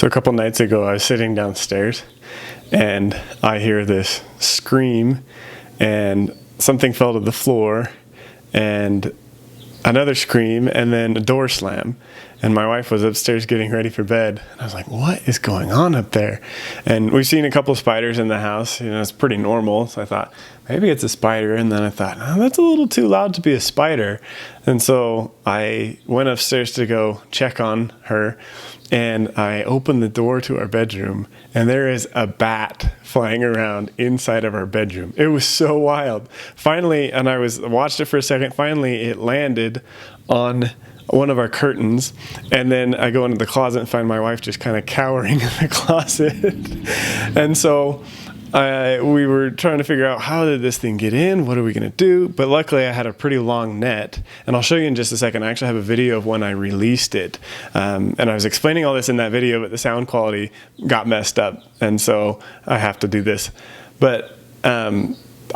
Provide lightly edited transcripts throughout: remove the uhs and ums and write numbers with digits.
So a couple nights ago, I was sitting downstairs and I hear this scream and something fell to the floor and another scream and then a door slam. And my wife was upstairs getting ready for bed. And I was like, what is going on up there? And we've seen a couple spiders in the house. You know, it's pretty normal. So I thought, maybe it's a spider. And then I thought, oh, that's a little too loud to be a spider. And so I went upstairs to go check on her. And I opened the door to our bedroom. And there is a bat flying around inside of our bedroom. It was so wild. Finally, and I watched it for a second. Finally, it landed on one of our curtains, and then I go into the closet and find my wife just kind of cowering in the closet. And so we were trying to figure out, how did this thing get in? What are we going to do? But luckily I had a pretty long net, and I'll show you in just a second. I actually have a video of when I released it. And I was explaining all this in that video, but the sound quality got messed up. And so I have to do this. But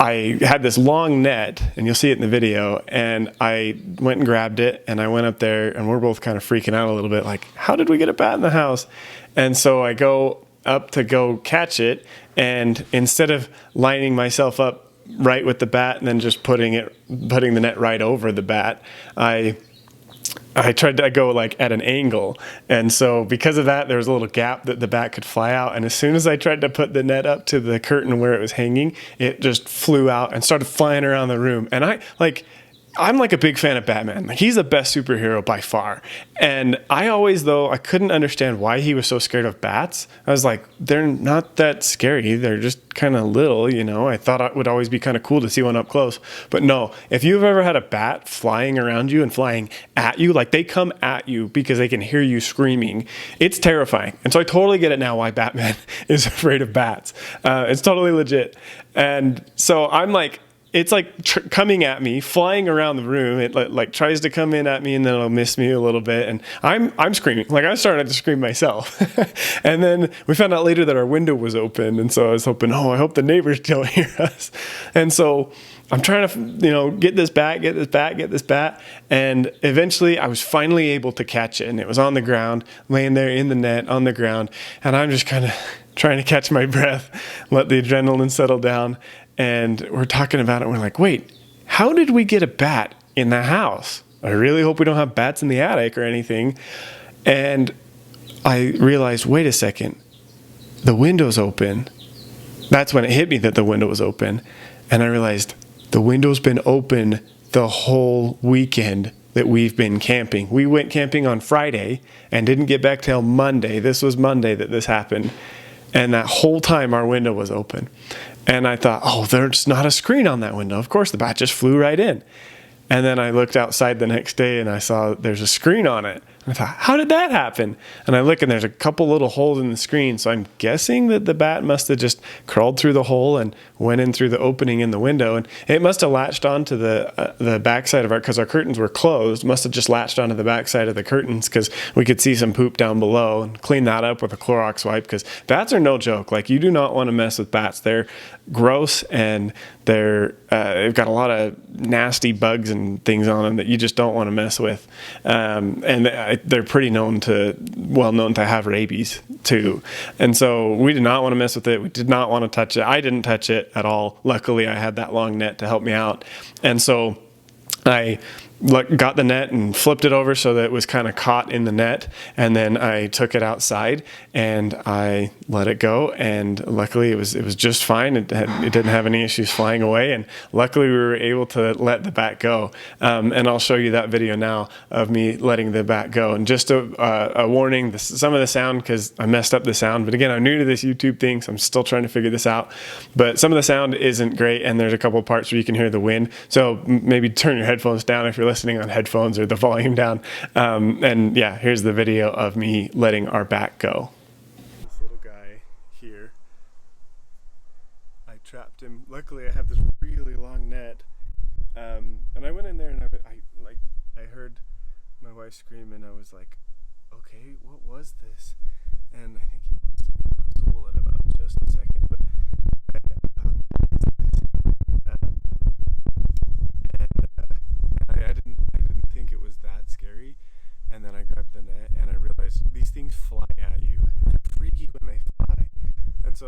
I had this long net, and you'll see it in the video, and I went and grabbed it, and I went up there, and we're both kind of freaking out a little bit, like, how did we get a bat in the house? And so I go up to go catch it, and instead of lining myself up right with the bat and then just putting the net right over the bat, I tried to go like at an angle, and so because of that, there was a little gap that the bat could fly out. And as soon as I tried to put the net up to the curtain where it was hanging, it just flew out and started flying around the room. And I'm like a big fan of Batman. Like, he's the best superhero by far. And I couldn't understand why he was so scared of bats. I was like, they're not that scary. They're just kind of little, you know. I thought it would always be kind of cool to see one up close. But no, if you've ever had a bat flying around you and flying at you, like they come at you because they can hear you screaming, it's terrifying. And so I totally get it now why Batman is afraid of bats. It's totally legit. And so I'm like, it's like coming at me, flying around the room. It like tries to come in at me, and then it'll miss me a little bit. And I'm screaming. Like, I started to scream myself. And then we found out later that our window was open. And so I was hoping, I hope the neighbors don't hear us. And so I'm trying to, get this bat. And eventually I was finally able to catch it. And it was on the ground, laying there in the net on the ground. And I'm just kind of trying to catch my breath, let the adrenaline settle down. And we're talking about it. We're like, wait, how did we get a bat in the house? I really hope we don't have bats in the attic or anything. And I realized, wait a second, the window's open. That's when it hit me that the window was open. And I realized the window's been open the whole weekend that we've been camping. We went camping on Friday and didn't get back till Monday. This was Monday that this happened. And that whole time our window was open. And I thought, there's not a screen on that window. Of course, the bat just flew right in. And then I looked outside the next day and I saw there's a screen on it. And I thought, how did that happen? And I look and there's a couple little holes in the screen. So I'm guessing that the bat must have just crawled through the hole and went in through the opening in the window. And it must have latched onto the backside of because our curtains were closed, must have just latched onto the backside of the curtains because we could see some poop down below, and clean that up with a Clorox wipe, because bats are no joke. Like, you do not want to mess with bats. They're gross, and they've got a lot of nasty bugs and things on them that you just don't want to mess with. And they're pretty well known to have rabies too. And so we did not want to mess with it. We did not want to touch it. I didn't touch it at all. Luckily, I had that long net to help me out. And so I got the net and flipped it over so that it was kind of caught in the net, and then I took it outside and I let it go, and luckily it was just fine. It didn't have any issues flying away, and luckily we were able to let the bat go. And I'll show you that video now of me letting the bat go. And just a warning, some of the sound, because I messed up the sound, but again, I'm new to this YouTube thing, so I'm still trying to figure this out. But some of the sound isn't great, and there's a couple of parts where you can hear the wind, so maybe turn your headphones down if you're listening on headphones, or the volume down. And yeah, here's the video of me letting our bat go. This little guy here, I trapped him. Luckily, I have this really long net, and I went in there and I heard my wife scream, and I was like, okay, what was this? And I think he wants to get out, so we'll let him out in just a second. But I didn't think it was that scary. And then I grabbed the net and I realized these things fly at you. They're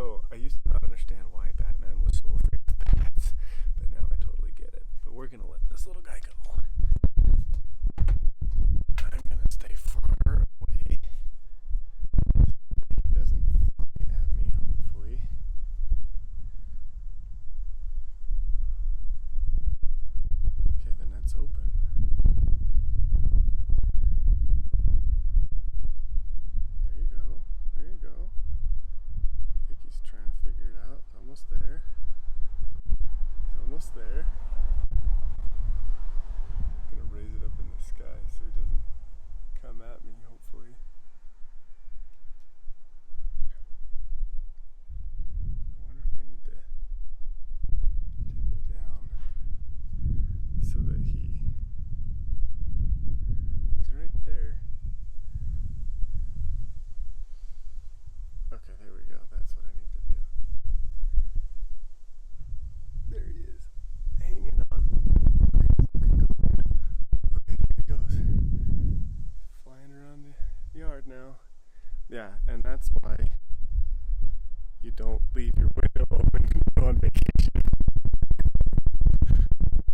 So I used to not understand why Batman was so afraid of bats, but now I totally get it. But we're gonna let this little guy go. I'm gonna stay far away. He doesn't fly at me, hopefully. Okay, the net's open. There you go. There you go. I think he's trying to figure it out. It's almost there. He's almost there. I'm gonna raise it up in the sky so he doesn't come at me, hopefully. I wonder if I need to tip it down so that he's right there. Okay, there we go. That's what I need to do. There he is, hanging on. Okay, there he goes. Flying around the yard now. Yeah, and that's why you don't leave your window open when you go on vacation.